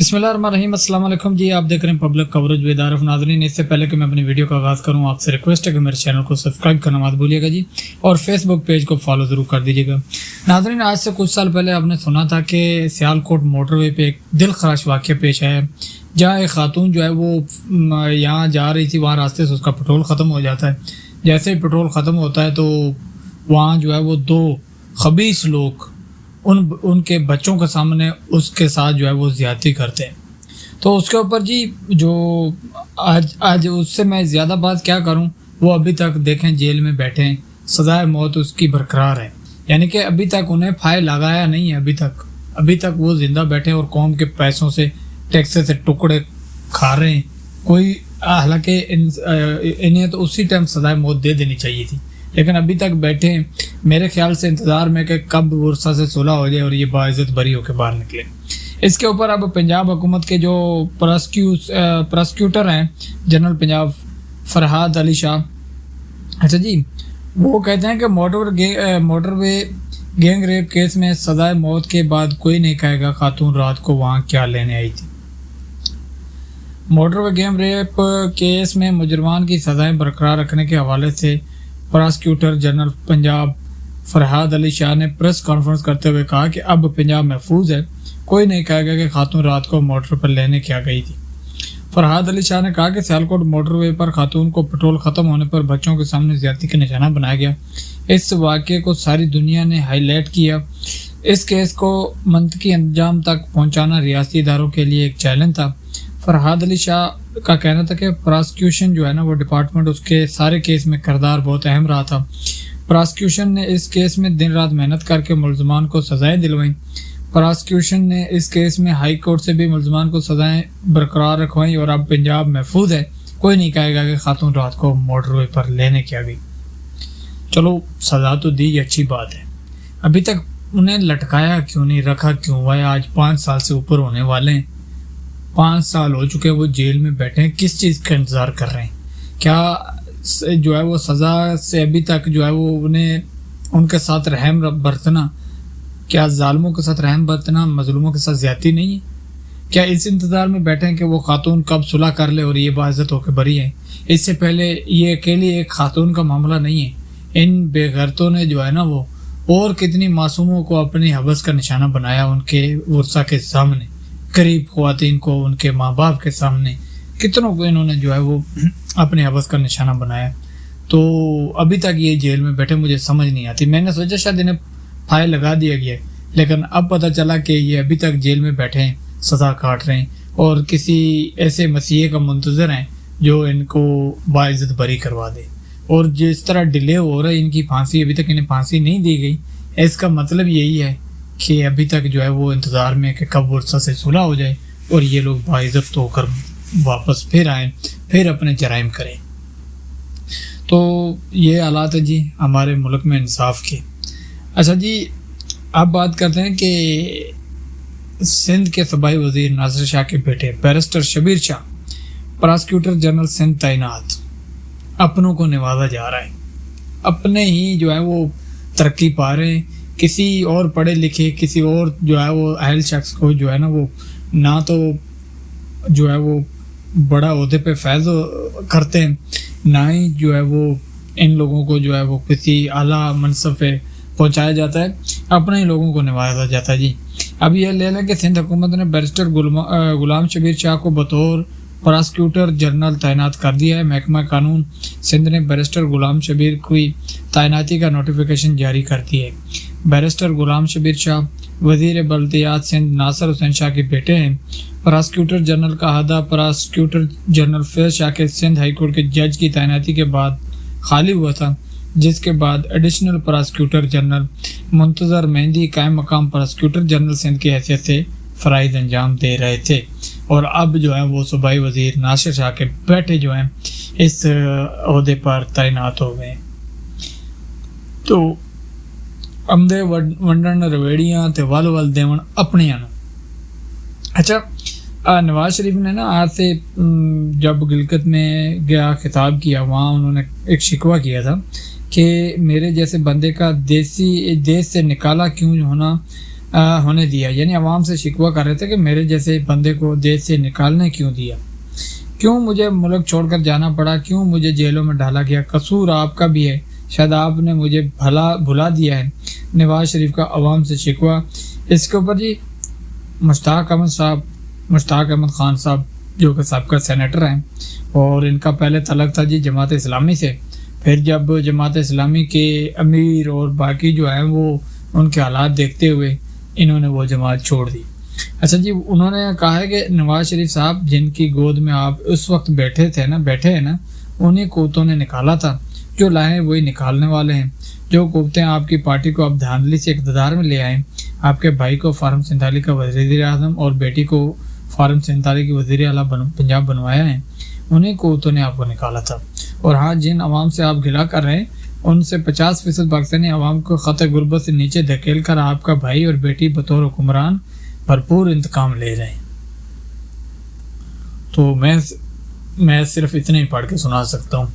بسم اللہ الرحمن الرحیم۔ السلام علیکم جی، آپ دیکھ رہے ہیں پبلک کوریج ود عارف۔ ناظرین، اس سے پہلے کہ میں اپنی ویڈیو کا آغاز کروں، آپ سے ریکویسٹ ہے کہ میرے چینل کو سبسکرائب کرنا مت بھولیے گا جی، اور فیس بک پیج کو فالو ضرور کر دیجیے گا۔ ناظرین، آج سے کچھ سال پہلے آپ نے سنا تھا کہ سیالکوٹ موٹر وے پہ ایک دل خراش واقعہ پیش آیا ہے، جہاں ایک خاتون جو ہے وہ یہاں جا رہی تھی، وہاں راستے سے اس کا پٹرول ختم ہو جاتا ہے۔ جیسے ہی پٹرول ختم ہوتا ہے تو وہاں جو ہے وہ دو خبیث لوگ ان کے بچوں کے سامنے اس کے ساتھ جو ہے وہ زیادتی کرتے ہیں۔ تو اس کے اوپر جی جو آج اس سے میں زیادہ بات کیا کروں، وہ ابھی تک دیکھیں جیل میں بیٹھے ہیں، سزائے موت اس کی برقرار ہے، یعنی کہ ابھی تک انہیں فائل لگایا نہیں ہے، ابھی تک وہ زندہ بیٹھے اور قوم کے پیسوں سے ٹیکس سے ٹکڑے کھا رہے ہیں۔ کوئی حالانکہ انہیں تو اسی ٹائم سزائے موت دے دینی چاہیے تھی، لیکن ابھی تک بیٹھے ہیں، میرے خیال سے انتظار میں کہ کب ورثہ سے صلح ہو جائے اور یہ باعزت بری ہو کے باہر نکلے۔ اس کے اوپر اب پنجاب حکومت کے جو پراسیکیوٹر ہیں، جنرل پنجاب فرحاد علی شاہ، اچھا جی، وہ کہتے ہیں کہ موٹر وے گینگ ریپ کیس میں سزائے موت کے بعد کوئی نہیں کہے گا خاتون رات کو وہاں کیا لینے آئی تھی۔ موٹر وے گینگ ریپ کیس میں مجرمان کی سزائیں برقرار رکھنے کے حوالے سے پراسیکیوٹر جنرل پنجاب فرحاد علی شاہ نے پریس کانفرنس کرتے ہوئے کہا کہ اب پنجاب محفوظ ہے، کوئی نہیں کہے گا کہ خاتون رات کو موٹر پر لینے کیا گئی تھی۔ فرحاد علی شاہ نے کہا کہ سیالکوٹ موٹر وے پر خاتون کو پٹرول ختم ہونے پر بچوں کے سامنے زیادتی کا نشانہ بنایا گیا۔ اس واقعے کو ساری دنیا نے ہائی لائٹ کیا۔ اس کیس کو منطقی انجام تک پہنچانا ریاستی اداروں کے لیے ایک چیلنج تھا۔ فرحاد علی شاہ کا کہنا تھا کہ پراسیکیوشن جو ہے نا وہ ڈپارٹمنٹ اس کے سارے کیس میں کردار بہت اہم رہا تھا۔ پراسیکیوشن نے اس کیس میں دن رات محنت کر کے ملزمان کو سزائیں دلوائیں۔ پراسیکیوشن نے اس کیس میں ہائی کورٹ سے بھی ملزمان کو سزائیں برقرار رکھوائیں، اور اب پنجاب محفوظ ہے، کوئی نہیں کہے گا کہ خاتون رات کو موٹر وے پر لینے کیا گئی۔ چلو سزا تو دی، اچھی بات ہے، ابھی تک انہیں لٹکایا کیوں نہیں، رکھا کیوں ہوا ہے؟ آج 5 سال سے اوپر ہونے والے ہیں، 5 سال ہو چکے وہ جیل میں بیٹھے ہیں، کس چیز کا انتظار کر رہے ہیں؟ کیا جو ہے وہ سزا سے ابھی تک جو ہے وہ انہیں ان کے ساتھ رحم برتنا، کیا ظالموں کے ساتھ رحم برتنا مظلوموں کے ساتھ زیادتی نہیں ہے؟ کیا اس انتظار میں بیٹھے ہیں کہ وہ خاتون کب صلح کر لے اور یہ باعزت ہو کے بری ہے؟ اس سے پہلے یہ اکیلی ایک خاتون کا معاملہ نہیں ہے، ان بے غیرتوں نے جو ہے نا وہ اور کتنی معصوموں کو اپنی حوث کا نشانہ بنایا، ان کے ورثہ کے سامنے، قریب خواتین کو، ان کے ماں باپ کے سامنے، کتنوں کو انہوں نے جو ہے وہ اپنے حوث کا نشانہ بنایا۔ تو ابھی تک یہ جیل میں بیٹھے، مجھے سمجھ نہیں آتی۔ میں نے سوچا شاید انہیں فائل لگا دیا گیا، لیکن اب پتہ چلا کہ یہ ابھی تک جیل میں بیٹھے ہیں، سزا کاٹ رہے ہیں، اور کسی ایسے مسیحے کا منتظر ہیں جو ان کو باعزت بری کروا دے۔ اور جس طرح ڈیلے ہو رہا ہے ان کی پھانسی، ابھی تک انہیں پھانسی نہیں دی گئی، اس کا مطلب یہی ہے کہ ابھی تک جو ہے وہ انتظار میں کہ کب ورثہ سے صلح ہو جائے اور یہ لوگ باعزت ہو کر واپس پھر آئیں، پھر اپنے جرائم کریں۔ تو یہ حالات ہے جی ہمارے ملک میں انصاف کے۔ اچھا جی، اب بات کرتے ہیں کہ سندھ کے صوبائی وزیر ناصر شاہ کے بیٹے بیرسٹر شبیر شاہ پراسیکیوٹر جنرل سندھ تعینات، اپنوں کو نوازا جا رہا ہے، اپنے ہی جو ہے وہ ترقی پا رہے ہیں، کسی اور پڑھے لکھے، کسی اور جو ہے وہ اہل شخص کو جو ہے نا وہ نہ تو جو ہے وہ بڑا عہدے پہ فیض کرتے ہیں، نہ ہی جو ہے وہ ان لوگوں کو جو ہے وہ کسی اعلیٰ منصب پہ پہنچایا جاتا ہے، اپنے ہی لوگوں کو نوازا جاتا ہے۔ جی اب یہ لے لیں کہ سندھ حکومت نے بیرسٹر غلام شبیر شاہ کو بطور پراسیکیوٹر جنرل تعینات کر دیا ہے۔ محکمہ قانون سندھ نے بیرسٹر غلام شبیر کی تعیناتی کا نوٹیفیکیشن جاری کر دی ہے۔ بیرسٹر غلام شبیر شاہ وزیر بلدیات سندھ ناصر حسین شاہ کے بیٹے ہیں۔ پراسیکیوٹر جنرل کا عہدہ پراسیکیوٹر جنرل فیض شاہ کے سندھ ہائی کورٹ کے جج کی تعیناتی کے بعد خالی ہوا تھا، جس کے بعد ایڈیشنل پراسیکیوٹر جنرل منتظر مہندی قائم مقام پراسیکیوٹر جنرل سندھ کی حیثیت سے فرائض انجام دے رہے تھے، اور اب جو ہے وہ صوبائی وزیر ناصر شاہ کے بیٹے جو ہیں اس عہدے پر تعینات ہو گئے۔ تو امدے ونڈن رویڑیاں تے ول ول دیون اپنیاں نو۔ اچھا، نواز شریف نے نا آج سے جب گلگت میں گیا خطاب کیا، وہاں انہوں نے ایک شکوہ کیا تھا کہ میرے جیسے بندے کا دیش سے نکالا کیوں ہونا ہونے دیا. یعنی عوام سے شکوہ کر رہے تھے کہ میرے جیسے بندے کو دیش سے نکالنے کیوں دیا, کیوں مجھے ملک چھوڑ کر جانا پڑا, کیوں مجھے جیلوں میں ڈالا گیا, قصور آپ کا بھی ہے, شاید آپ نے مجھے بھلا دیا ہے. نواز شریف کا عوام سے شکوہ. اس کے اوپر جی مشتاق احمد خان صاحب جو کہ سابقہ سینیٹر ہیں, اور ان کا پہلے تعلق تھا جی جماعت اسلامی سے. پھر جب جماعت اسلامی کے امیر اور باقی جو ہیں وہ ان کے حالات دیکھتے ہوئے انہوں نے وہ جماعت چھوڑ دی. اچھا جی, انہوں نے کہا ہے کہ نواز شریف صاحب جن کی گود میں آپ اس وقت بیٹھے ہیں نا, انہیں کوتوں نے نکالا تھا. جو لائیں وہی نکالنے والے ہیں. جو قوتیں آپ کی پارٹی کو اب دھاندلی سے اقتدار میں لے آئیں, آپ کے بھائی کو فارم 47 کا وزیر اعظم اور بیٹی کو فارم 47 کی وزیر اعلیٰ پنجاب بنوایا ہے, انہیں کوتوں نے آپ کو نکالا تھا. اور ہاں, جن عوام سے آپ گلہ کر رہے ہیں ان سے 50% پاکستانی عوام کو خط غربت سے نیچے دھکیل کر آپ کا بھائی اور بیٹی بطور حکمران بھرپور انتقام لے رہے ہیں. تو میں صرف اتنے ہی پڑھ کے سنا سکتا ہوں,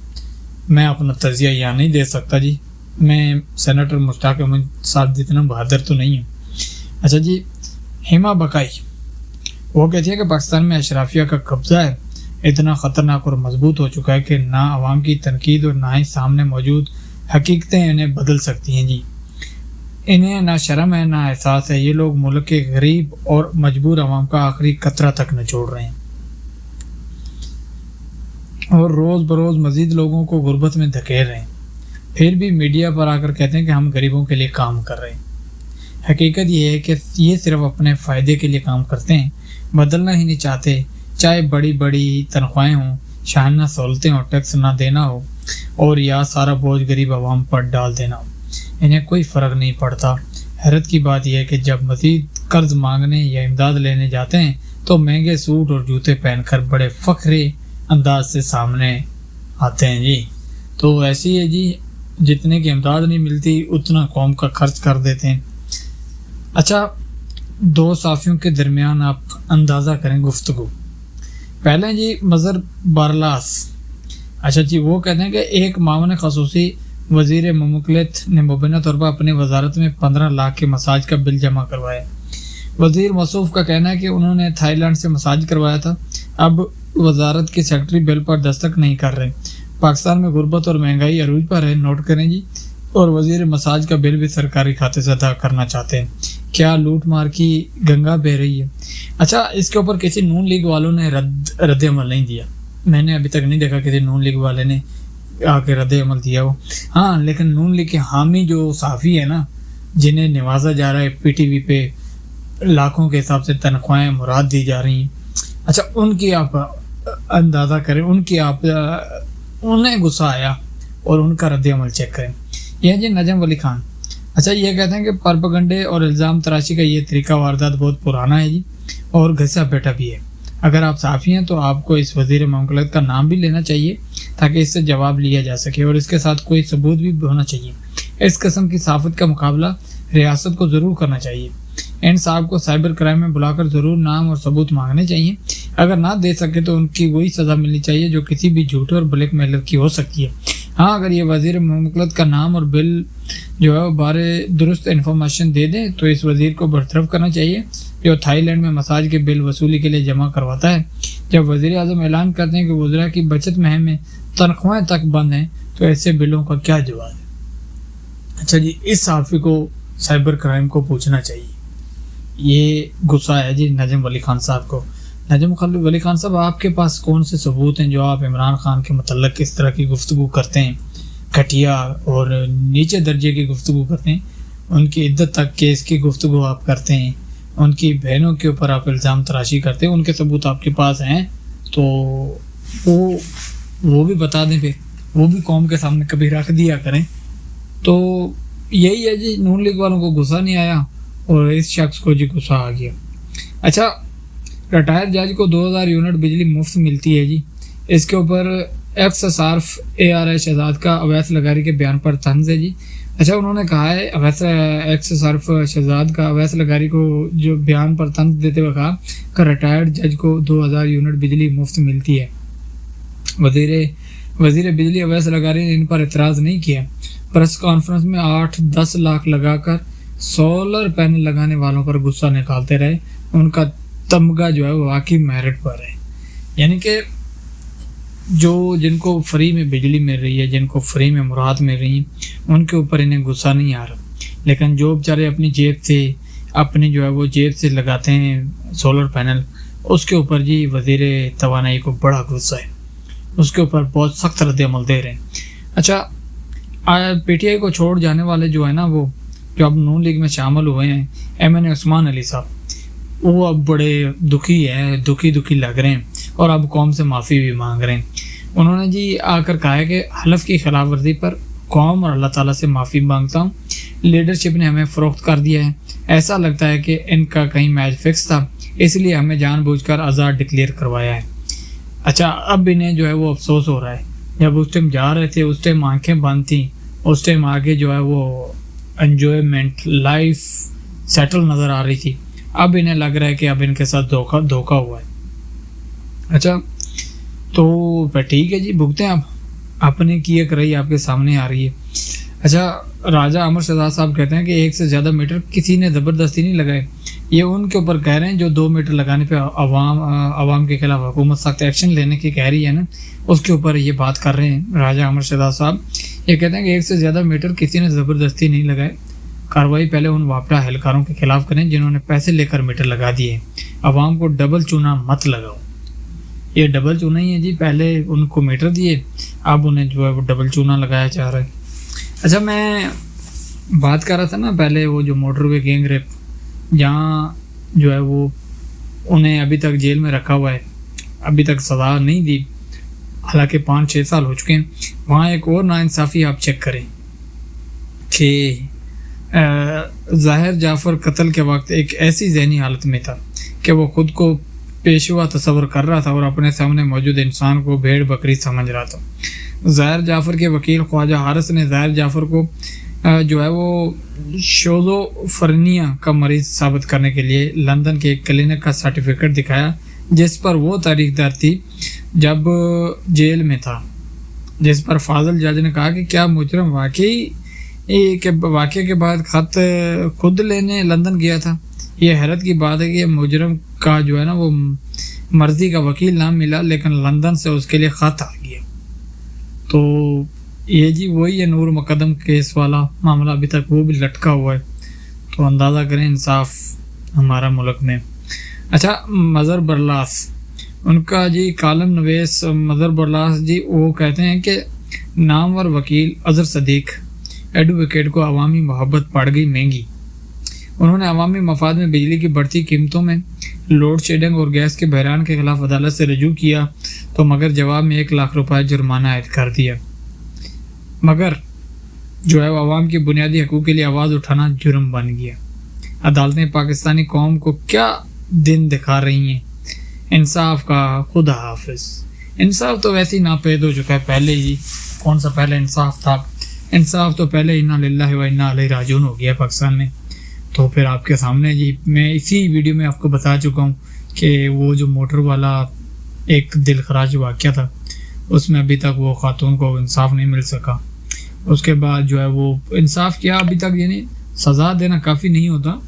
میں اپنا تجزیہ یہاں نہیں دے سکتا جی. میں سینیٹر مشتاق احمد صاحب جتنا بہادر تو نہیں ہوں. اچھا جی, ہیما بقائی وہ کہتی ہے کہ پاکستان میں اشرافیہ کا قبضہ ہے, اتنا خطرناک اور مضبوط ہو چکا ہے کہ نہ عوام کی تنقید اور نہ ہی سامنے موجود حقیقتیں انہیں بدل سکتی ہیں جی. انہیں نہ شرم ہے نہ احساس ہے. یہ لوگ ملک کے غریب اور مجبور عوام کا آخری قطرہ تک نچوڑ رہے ہیں, اور روز بروز مزید لوگوں کو غربت میں دھکیل رہے ہیں. پھر بھی میڈیا پر آ کر کہتے ہیں کہ ہم غریبوں کے لیے کام کر رہے ہیں. حقیقت یہ ہے کہ یہ صرف اپنے فائدے کے لیے کام کرتے ہیں, بدلنا ہی نہیں چاہتے. چاہے بڑی بڑی تنخواہیں ہوں, شاہانہ سہولتیں ہوں, ٹیکس نہ دینا ہو, اور یا سارا بوجھ غریب عوام پر ڈال دینا ہو, انہیں کوئی فرق نہیں پڑتا. حیرت کی بات یہ ہے کہ جب مزید قرض مانگنے یا امداد لینے جاتے ہیں تو مہنگے سوٹ اور جوتے پہن کر بڑے فخری انداز سے سامنے آتے ہیں جی. تو ایسی ہے جی, جتنے کی امداد نہیں ملتی اتنا قوم کا خرچ کر دیتے ہیں. اچھا, دو صحافیوں کے درمیان آپ اندازہ کریں گفتگو. پہلے جی مظہر بارلاس, اچھا جی, وہ کہتے ہیں کہ ایک معاون خصوصی وزیر مملکت نے مبینہ طور پر اپنی وزارت میں 15 لاکھ کے مساج کا بل جمع کروایا. وزیر موصوف کا کہنا ہے کہ انہوں نے تھائی لینڈ سے مساج کروایا تھا. اب وزارت کے سیکرٹری بل پر دستخط نہیں کر رہے. پاکستان میں غربت اور مہنگائی عروج پر ہے, نوٹ کریں جی, اور وزیر مساج کا بل بھی سرکاری کھاتے سے ادا کرنا چاہتے ہیں. کیا لوٹ مار کی گنگا بہہ رہی ہے. اچھا, اس کے اوپر کسی نون لیگ والوں نے رد عمل نہیں دیا. میں نے ابھی تک نہیں دیکھا کسی نون لیگ والے نے آ کے رد عمل دیا ہو. ہاں, لیکن نون لیگ کے حامی جو صحافی ہیں نا, جنہیں نوازا جا رہا ہے پی ٹی وی پہ, لاکھوں کے حساب سے تنخواہیں مراد دی جا رہی ہیں, اچھا ان کی آپ اندازہ کریں, انہیں غصہ آیا اور ان کا رد عمل چیک کریں. یہ جی نجم ولی خان, اچھا یہ کہتے ہیں کہ پرپگنڈے اور الزام تراشی کا یہ طریقہ واردات بہت پرانا ہے جی, اور گھسا بیٹا بھی ہے. اگر آپ صحافی ہیں تو آپ کو اس وزیر مملکت کا نام بھی لینا چاہیے تاکہ اس سے جواب لیا جا سکے, اور اس کے ساتھ کوئی ثبوت بھی ہونا چاہیے. اس قسم کی صحافت کا مقابلہ ریاست کو ضرور کرنا چاہیے. ان صاحب کو سائبر کرائم میں بلا کر ضرور نام اور ثبوت مانگنے چاہیے. اگر نہ دے سکے تو ان کی وہی سزا ملنی چاہیے جو کسی بھی جھوٹے اور بلیک میلر کی ہو سکتی ہے. ہاں, اگر یہ وزیر مملکت کا نام اور بل جو ہے وہ بارے درست انفارمیشن دے دیں تو اس وزیر کو برطرف کرنا چاہیے جو تھائی لینڈ میں مساج کے بل وصولی کے لیے جمع کرواتا ہے. جب وزیر اعظم اعلان کرتے ہیں کہ وزراء کی بچت مہم میں تنخواہیں تک بند ہیں تو ایسے بلوں کا کیا جواب ہے. اچھا جی, اس صحافی کو سائبر کرائم کو پوچھنا چاہیے. یہ غصہ ہے جی نجم ولی خان صاحب کو. نجم ولی خان صاحب, آپ کے پاس کون سے ثبوت ہیں جو آپ عمران خان کے متعلق اس طرح کی گفتگو کرتے ہیں, گھٹیا اور نیچے درجے کی گفتگو کرتے ہیں, ان کی عدت تک کیس کی گفتگو آپ کرتے ہیں, ان کی بہنوں کے اوپر آپ الزام تراشی کرتے ہیں, ان کے ثبوت آپ کے پاس ہیں تو وہ بھی بتا دیں, پھر وہ بھی قوم کے سامنے کبھی رکھ دیا کریں. تو یہی ہے جی, نون لیگ والوں کو غصہ نہیں آیا اور اس شخص کو جی غصہ آ گیا. اچھا, ریٹائر جج کو 2000 یونٹ بجلی مفت ملتی ہے جی. اس کے اوپر ایکس صارف ARI شہزاد کا اویس لغاری کے بیان پر طنز ہے جی. اچھا, انہوں نے کہا ہے ایکس صارف شہزاد کا اویس لغاری کو جو بیان پر طنز دیتے ہوئے کہا کہ ریٹائرڈ جج کو 2000 یونٹ بجلی مفت ملتی ہے. وزیر بجلی اویس لغاری نے ان پر اعتراض نہیں کیا. پریس کانفرنس میں 8-10 لاکھ لگا کر سولر پینل لگانے والوں پر غصہ نکالتے رہے، ان کا تمغہ جو ہے وہ واقعی میرٹ پر ہے. یعنی کہ جن کو فری میں بجلی مل رہی ہے، جن کو فری میں مراد مل رہی ہیں، ان کے اوپر انہیں غصہ نہیں آ رہا. لیکن جو بیچارے اپنی جیب سے لگاتے ہیں سولر پینل، اس کے اوپر جی وزیر توانائی کو بڑا غصہ ہے، اس کے اوپر بہت سخت رد عمل دے رہے ہیں. اچھا، پی ٹی آئی کو چھوڑ جانے والے جو ہے نا، وہ جو اب نون لیگ میں شامل ہوئے ہیں، ایم عثمان علی صاحب، وہ اب بڑے دکھی لگ رہے ہیں اور اب قوم سے معافی بھی مانگ رہے ہیں. انہوں نے جی آ کر کہا ہے کہ حلف کی خلاف ورزی پر قوم اور اللہ تعالیٰ سے معافی مانگتا ہوں. لیڈرشپ نے ہمیں فروخت کر دیا ہے. ایسا لگتا ہے کہ ان کا کہیں میچ فکس تھا، اس لیے ہمیں جان بوجھ کر آزاد ڈکلیئر کروایا ہے. اچھا، اب انہیں جو ہے وہ افسوس ہو رہا ہے. جب اس ٹائم جا رہے تھے، اس ٹائم آنکھیں بند تھیں، اس ٹائم آگے جو ہے وہ انجوائمنٹ لائف سیٹل نظر آ رہی تھی. اب انہیں لگ رہا ہے کہ اب ان کے ساتھ دھوکہ ہوا ہے. اچھا، تو پھر ٹھیک ہے جی، بھگتے ہیں. آپ نے کی ایک رہی آپ کے سامنے آ رہی ہے. اچھا، راجہ امر شہزاد صاحب کہتے ہیں کہ 1 سے زیادہ میٹر کسی نے زبردستی نہیں لگائے. یہ ان کے اوپر کہہ رہے ہیں جو 2 میٹر لگانے پہ عوام کے خلاف حکومت سخت ایکشن لینے کی کہہ رہی ہے نا، اس کے اوپر یہ بات کر رہے ہیں راجہ امر شہزاد صاحب. یہ کہتے ہیں کہ 1 سے زیادہ میٹر کسی نے زبردستی نہیں لگائے. کارروائی پہلے ان وابستہ اہلکاروں کے خلاف کریں جنہوں نے پیسے لے کر میٹر لگا دیے. عوام کو ڈبل چونا مت لگاؤ. یہ ڈبل چونا ہی ہے جی، پہلے ان کو میٹر دیے، اب انہیں جو ہے وہ ڈبل چونا لگایا جا رہا ہے. اچھا، میں بات کر رہا تھا نا پہلے، وہ جو موٹر وے گینگ ریپ، جہاں جو ہے وہ انہیں ابھی تک جیل میں رکھا ہوا ہے، ابھی تک سزا نہیں دی، حالانکہ 5-6 سال ہو چکے ہیں. وہاں ایک اور ناانصافی آپ چیک کریں کہ ظاہر جعفر قتل کے وقت ایک ایسی ذہنی حالت میں تھا کہ وہ خود کو پیشوا تصور کر رہا تھا اور اپنے سامنے موجود انسان کو بھیڑ بکری سمجھ رہا تھا. ظاہر جعفر کے وکیل خواجہ حارث نے ظاہر جعفر کو جو ہے وہ شوزوفرنیا کا مریض ثابت کرنے کے لیے لندن کے ایک کلینک کا سرٹیفکیٹ دکھایا، جس پر وہ تاریخ دار تھی جب جیل میں تھا، جس پر فاضل جج نے کہا کہ کیا مجرم واقعے کے بعد خط خود لینے لندن گیا تھا. یہ حیرت کی بات ہے کہ یہ مجرم کا جو ہے نا وہ مرضی کا وکیل نہ ملا، لیکن لندن سے اس کے لیے خط آ گیا. تو یہ جی وہی ہے نور مقدم کیس والا معاملہ، ابھی تک وہ بھی لٹکا ہوا ہے. تو اندازہ کریں انصاف ہمارا ملک میں. اچھا، مظہر برلاس، ان کا جی کالم نویس مظہر برلاس جی، وہ کہتے ہیں کہ نامور وکیل اظہر صدیق ایڈوکیٹ کو عوامی محبت پڑ گئی مہنگی. انہوں نے عوامی مفاد میں بجلی کی بڑھتی قیمتوں میں لوڈ شیڈنگ اور گیس کے بحران کے خلاف عدالت سے رجوع کیا، تو مگر جواب میں 1 لاکھ روپے جرمانہ عائد کر دیا. مگر جو ہے وہ عوام کی بنیادی حقوق کے لیے آواز اٹھانا جرم بن گیا. عدالتیں پاکستانی قوم کو کیا دن دکھا رہی ہیں؟ انصاف کا خدا حافظ. انصاف تو ویسے ہی ناپید ہو چکا ہے پہلے ہی. کون سا پہلے انصاف تھا؟ انصاف تو پہلے انا للہ و انا الیہ راجعون ہو گیا پاکستان میں. تو پھر آپ کے سامنے جی میں اسی ویڈیو میں آپ کو بتا چکا ہوں کہ وہ جو موٹر والا ایک دل خراش واقعہ تھا، اس میں ابھی تک وہ خاتون کو انصاف نہیں مل سکا. اس کے بعد جو ہے وہ انصاف کیا ابھی تک، یعنی سزا دینا کافی نہیں ہوتا،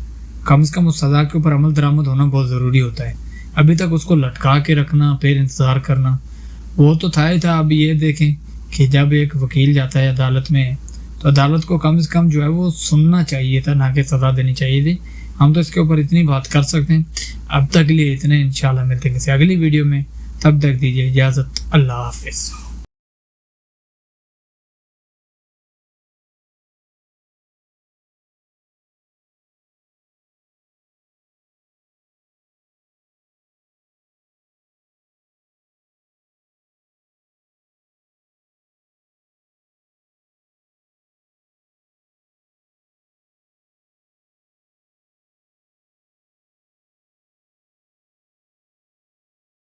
کم از کم اس سزا کے اوپر عمل درآمد ہونا بہت ضروری ہوتا ہے. ابھی تک اس کو لٹکا کے رکھنا، پھر انتظار کرنا، وہ تو تھا ہی تھا. اب یہ دیکھیں کہ جب ایک وکیل جاتا ہے عدالت میں، تو عدالت کو کم از کم جو ہے وہ سننا چاہیے تھا، نہ کہ سزا دینی چاہیے تھی. ہم تو اس کے اوپر اتنی بات کر سکتے ہیں. اب تک لیے اتنے، انشاءاللہ ملتے ہیں کسی اگلی ویڈیو میں. تب تک دیجیے اجازت. اللہ حافظ.